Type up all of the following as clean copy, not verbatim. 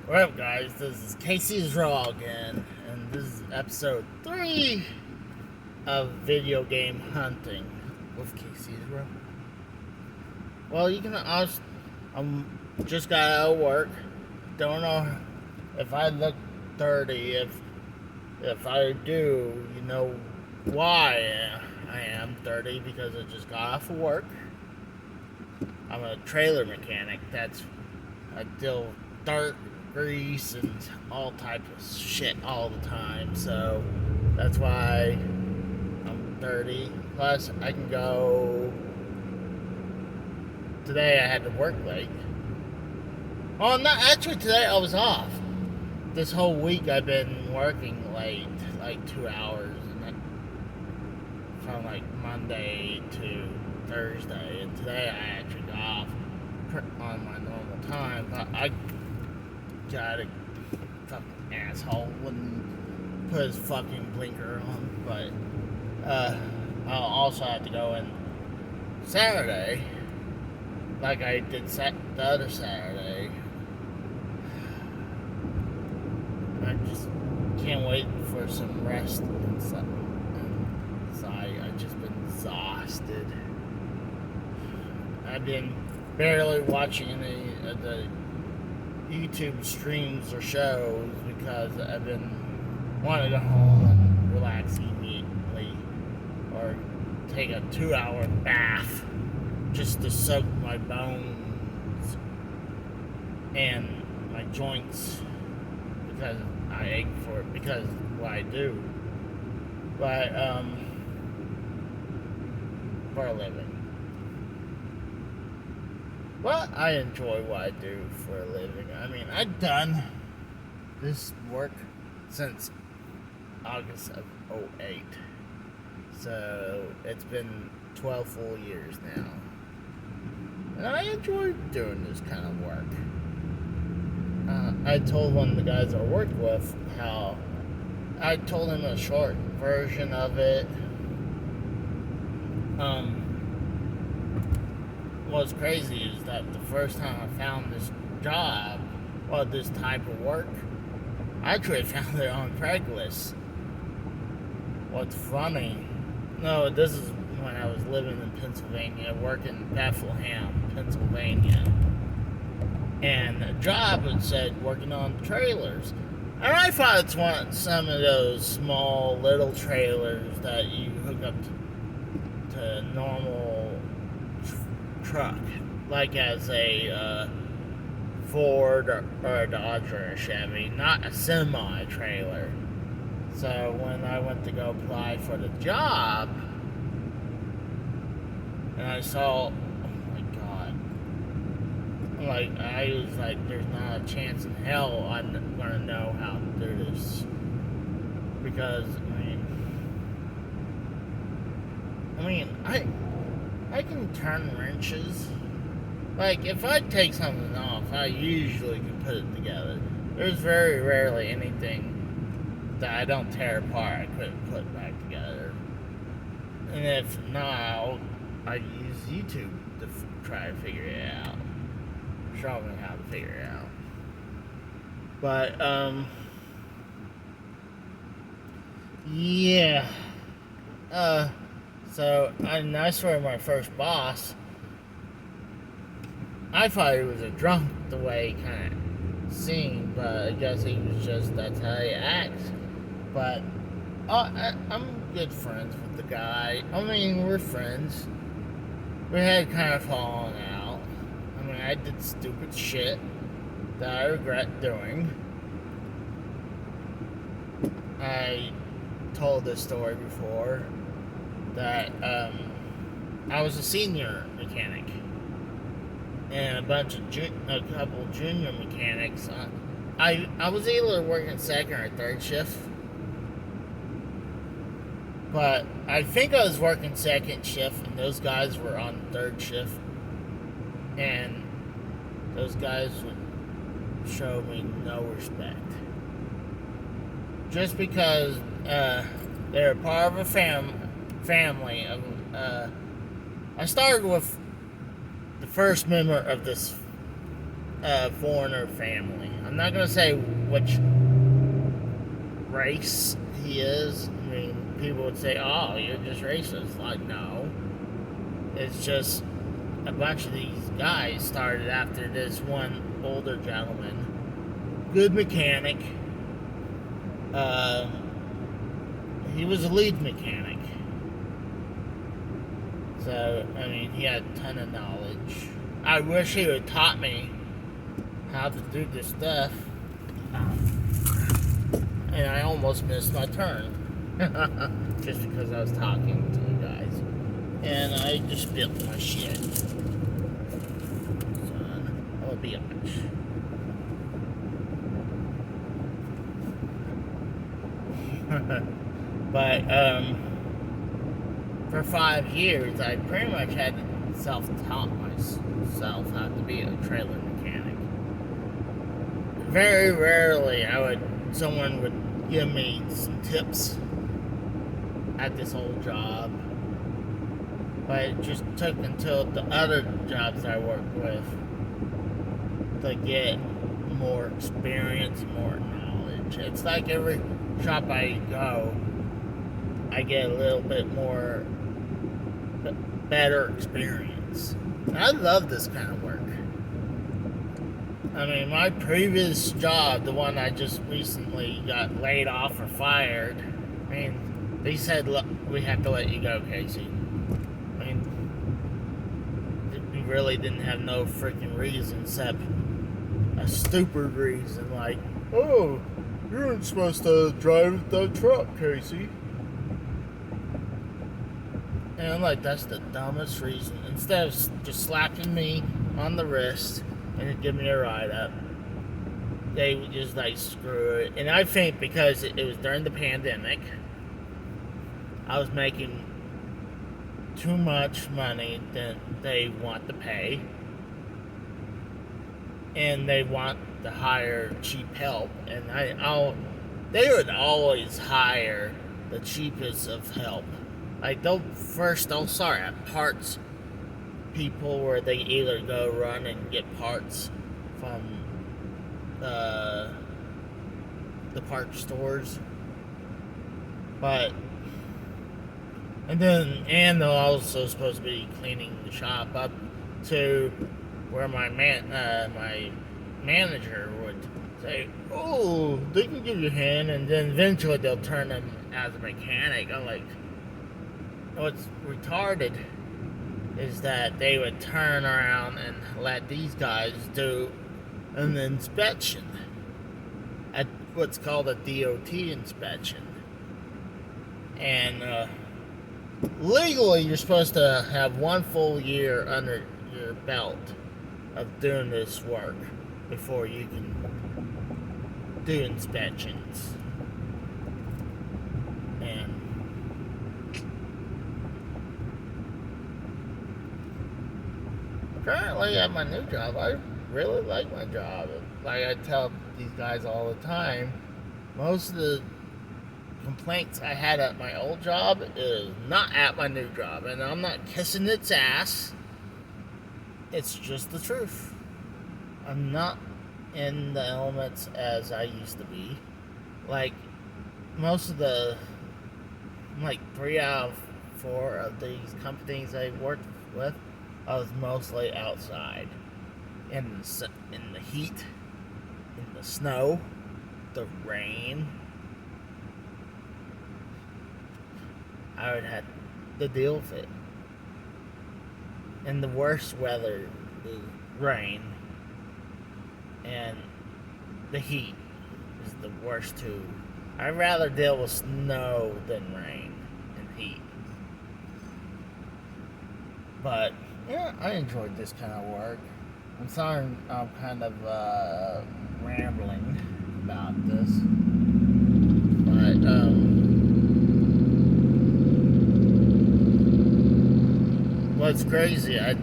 What up, guys? This is Casey's Raw again, and this is episode 3 of Video Game Hunting with Casey's Raw. Well, you can ask, just got out of work. Don't know if I look dirty. If I do, you know why I am dirty, because I just got off of work. I'm a trailer mechanic. I deal with dirt, grease, and all type of shit all the time, so that's why I'm dirty. Plus, I can go. Today I had to work late. Oh, not actually. Today I was off. This whole week I've been working late, like 2 hours, from like Monday to Thursday, and today I actually got off on my normal time, but I got a fucking asshole wouldn't put his fucking blinker on. But I'll also have to go in Saturday, like I did the other Saturday. I just can't wait for some rest and stuff. So I've just been exhausted. I've been barely watching any of the YouTube streams or shows because I've been wanting to go home and relax immediately, or take a 2-hour bath just to soak my bones and my joints, because I ache for it, because of what I do. But for a living. Well, I enjoy what I do for a living. I mean, I've done this work since August of 2008. So it's been 12 full years now. And I enjoy doing this kind of work. I told one of the guys I worked with how I told him a short version of it. What's crazy is that the first time I found this job, or this type of work, I actually found it on Craigslist. What's funny, no, this is when I was living in Pennsylvania, working in Bethlehem, Pennsylvania. And the job, it said, working on trailers. And I thought it's some of those small little trailers that you hook up to a normal truck, like as a Ford or a Dodge or a Chevy, not a semi-trailer. So when I went to go apply for the job, and I saw, oh my god, like, I was like, there's not a chance in hell I'm gonna know how to do this, because I can turn wrenches. Like, if I take something off, I usually can put it together. There's very rarely anything that I don't tear apart I couldn't put back together. And if not, I use YouTube to try to figure it out. Show me how to figure it out. But, yeah. So, I swear my first boss, I thought he was a drunk the way he kind of seemed, but I guess he was just, that's how he acts. But I'm good friends with the guy. I mean, we're friends. We had kind of fallen out. I mean, I did stupid shit that I regret doing. I told this story before, that I was a senior mechanic, and a couple junior mechanics. I was either working second or third shift, but I think I was working second shift, and those guys were on third shift, and those guys would show me no respect, just because they're part of a family. I started with the first member of this foreigner family. I'm not gonna say which race he is. I mean, people would say, "Oh, you're just racist." Like, no, it's just a bunch of these guys started after this one older gentleman, good mechanic. He was a lead mechanic, so I mean, he had a ton of knowledge. I wish he would have taught me how to do this stuff, and I almost missed my turn just because I was talking to you guys, and I just spilled my shit. Son of a bitch. But for 5 years, I pretty much had self-taught myself how to be a trailer mechanic. Very rarely someone would give me some tips at this old job, but it just took until the other jobs I worked with to get more experience, more knowledge. It's like every shop I go, I get a little bit more better experience. And I love this kind of work. I mean, my previous job, the one I just recently got laid off or fired, I mean, they said, "Look, we have to let you go, Casey." I mean, we really didn't have no freaking reason except a stupid reason, like, "Oh, you weren't supposed to drive the truck, Casey." And I'm like, that's the dumbest reason. Instead of just slapping me on the wrist and give me a ride up, they would just like, screw it. And I think because it was during the pandemic, I was making too much money that they want to pay, and they want to hire cheap help. And they would always hire the cheapest of help. Like, they'll start at parts people where they either go run and get parts from the parts stores, and they're also supposed to be cleaning the shop up to where my manager would say, "Oh, they can give you a hand," and then eventually they'll turn them as a mechanic. I'm like, what's retarded is that they would turn around and let these guys do an inspection, at what's called a DOT inspection. And legally, you're supposed to have 1 full year under your belt of doing this work before you can do inspections. And currently at my new job, I really like my job. Like I tell these guys all the time, most of the complaints I had at my old job is not at my new job, and I'm not kissing its ass. It's just the truth. I'm not in the elements as I used to be. Like most of like 3 out of 4 of these companies I worked with, I was mostly outside in the heat, in the snow, the rain. I would have to deal with it. And the worst weather, the rain, and the heat is the worst too. I'd rather deal with snow than rain and heat. But yeah, I enjoyed this kind of work. I'm sorry I'm kind of rambling about this. But what's crazy, I'm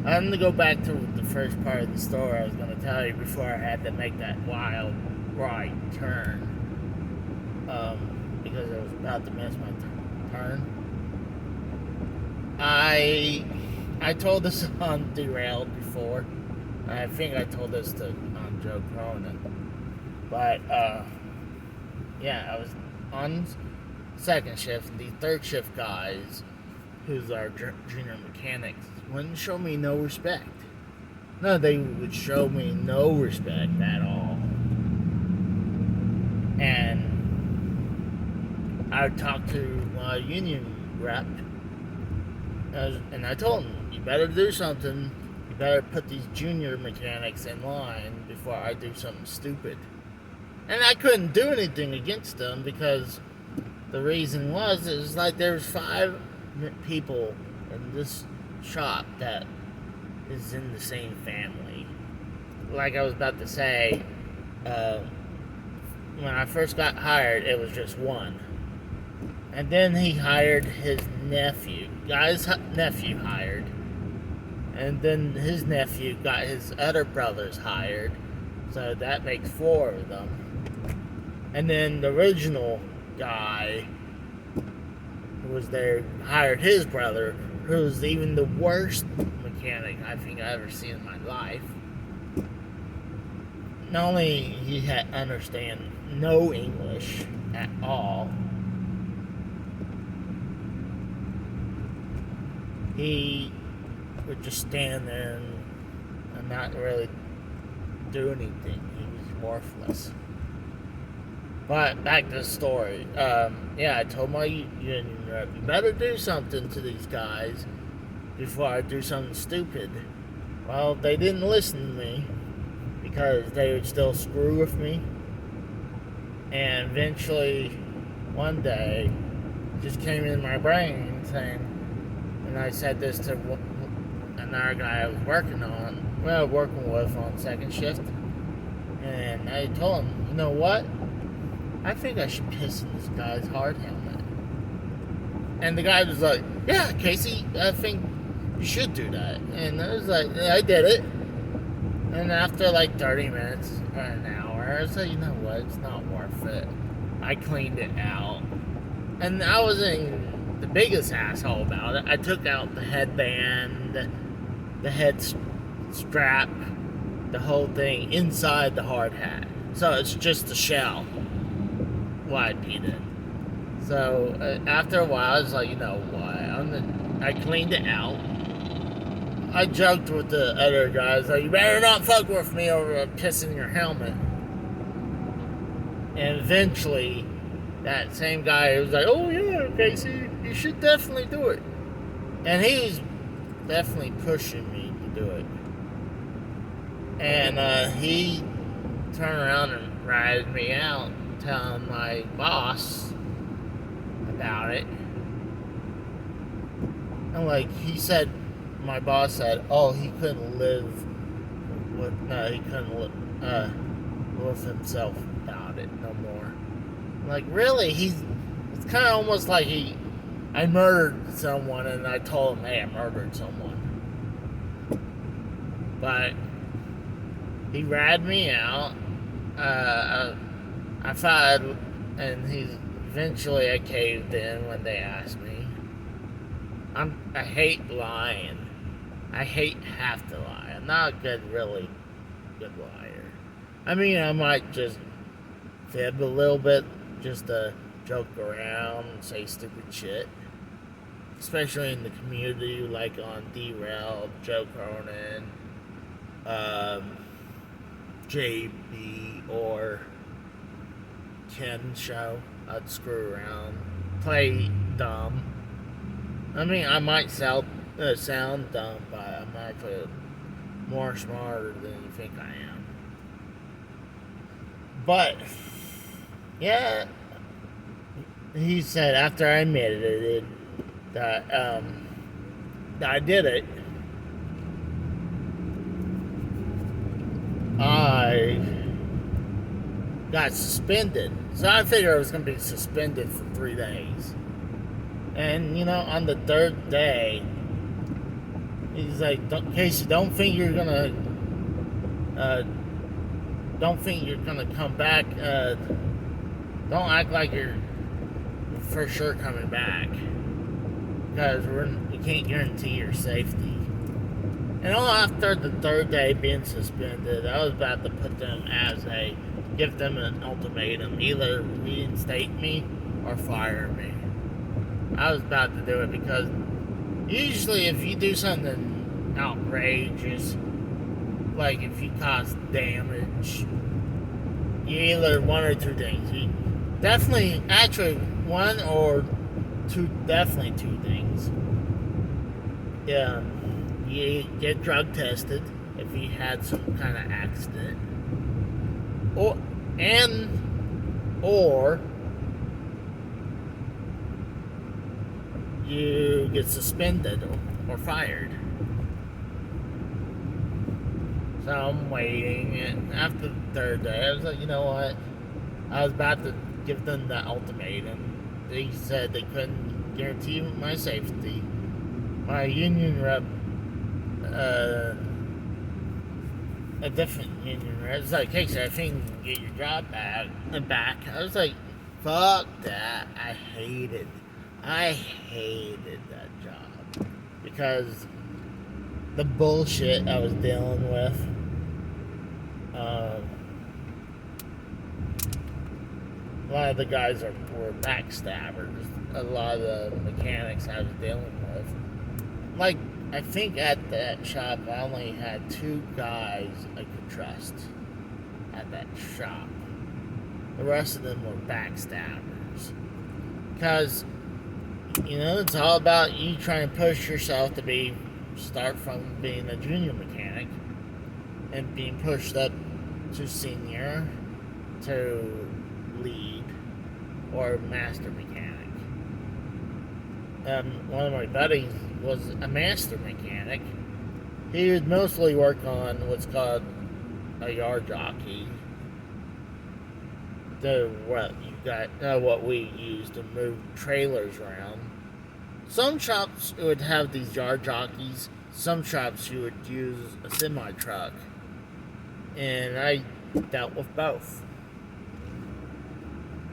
gonna go back to the first part of the story I was gonna tell you before I had to make that wild right turn. Because I was about to miss my turn. I told this on Derailed before. I think I told this to Joe Cronin. But, yeah, I was on second shift, and the third shift guys, who's our junior mechanics, wouldn't show me no respect. No, they would show me no respect at all. And I talked to my union rep, and I told him, you better do something. You better put these junior mechanics in line before I do something stupid. And I couldn't do anything against them because the reason was, it was like there was 5 people in this shop that is in the same family. Like I was about to say, when I first got hired, it was just one. And then he hired his nephew. Guy's nephew hired. And then his nephew got his other brothers hired. So that makes 4 of them. And then the original guy who was there hired his brother, who was even the worst mechanic I think I ever seen in my life. Not only he had understand no English at all, he would just stand there and not really do anything. He was worthless. But back to the story. Yeah, I told my union rep, you better do something to these guys before I do something stupid. Well, they didn't listen to me because they would still screw with me. And eventually, one day, it just came in my brain saying, and I said this to another guy I was working with on second shift, and I told him, you know what? I think I should piss in this guy's hard helmet. And the guy was like, yeah, Casey, I think you should do that. And I was like, yeah, I did it. And after like 30 minutes or an hour, I was like, you know what, it's not worth it. I cleaned it out. And I wasn't the biggest asshole about it. I took out the headband, the head strap, the whole thing inside the hard hat. So it's just the shell. Why Pete it. So after a while, I was like, you know what? I cleaned it out. I joked with the other guys, like, you better not fuck with me over pissing your helmet. And eventually, that same guy was like, oh yeah, Casey, you should definitely do it. And he was definitely pushing me to do it. And he turned around and ratted me out, telling my boss about it. And like he said, my boss said, oh, he couldn't live with himself about it no more. Like, really? It's kind of almost like I murdered someone and I told him, hey, I murdered someone. But he ratted me out. I thought, and eventually I caved in when they asked me. I hate lying. I have to lie. I'm not a really good liar. I mean, I might just fib a little bit just to joke around and say stupid shit. Especially in the community, like on Derailed, Joe Cronin, JB, or Ken show. I'd screw around, play dumb. I mean, I might sound dumb, but I'm actually more smarter than you think I am. But yeah, he said after I admitted it that I did it, I got suspended. So I figured I was going to be suspended for 3 days. And, you know, on the 3rd day, he's like, Casey, don't think you're going to come back. Don't act like you're for sure coming back. Because we can't guarantee your safety. And all after the third day being suspended, I was about to put them give them an ultimatum: either reinstate me or fire me. I was about to do it because usually if you do something outrageous, like if you cause damage, you either one or two things. You definitely, actually, one or two, definitely two things. Yeah, you get drug tested if you had some kind of accident, or you get suspended or fired. So I'm waiting, and after the third day, I was like, you know what? I was about to give them the ultimatum. They said they couldn't guarantee my safety. My union rep, a different union rep, was like, hey, sir, I think you can get your job back. I was like, fuck that. I hated that job because the bullshit I was dealing with. A lot of the guys were backstabbers. A lot of the mechanics I was dealing with. Like, I think at that shop I only had 2 guys I could trust at that shop. The rest of them were backstabbers. Because, you know, it's all about you trying to push yourself to start from being a junior mechanic and being pushed up to senior, to lead, or master mechanic. One of my buddies was a master mechanic. He would mostly work on what's called a yard jockey. What we use to move trailers around. Some shops would have these yard jockeys. Some shops you would use a semi truck, and I dealt with both.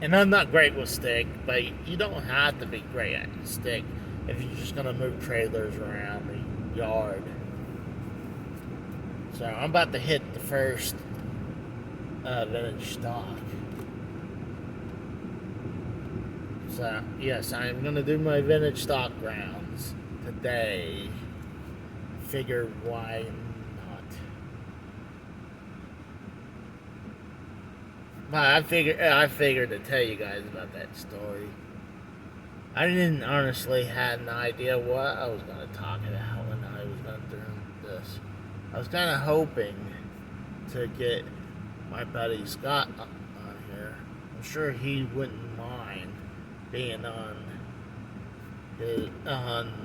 And I'm not great with stick, but you don't have to be great at stick if you're just gonna move trailers around the yard. So I'm about to hit the first vintage stock. So yes, I am gonna do my vintage stock rounds today. Figure why not? But I figured to tell you guys about that story. I didn't honestly have an idea what I was gonna talk about when I was going through this. I was kind of hoping to get my buddy Scott on here. I'm sure he wouldn't mind being on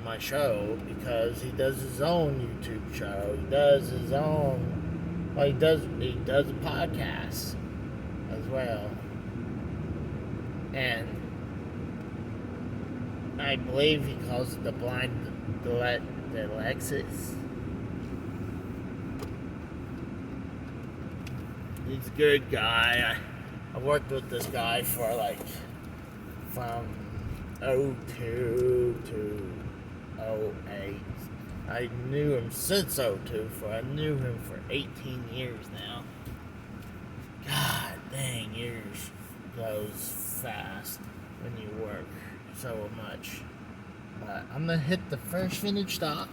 my show because he does his own YouTube show. He does his own. Well, he does a podcast as well, and I believe he calls it the lexus. He's a good guy. I worked with this guy for from 02 to 08. I knew him since 02, I knew him for 18 years now. God dang, years goes fast when you work so much. But I'm gonna hit the first vintage stock.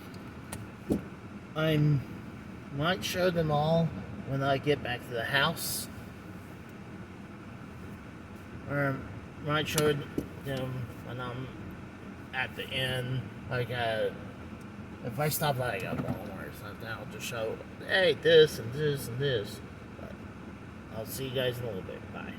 I might show them all when I get back to the house, or might show them when I'm at the inn. If I stop by a Walmart or something, I'll just show, hey, this and this and this. But I'll see you guys in a little bit. Bye.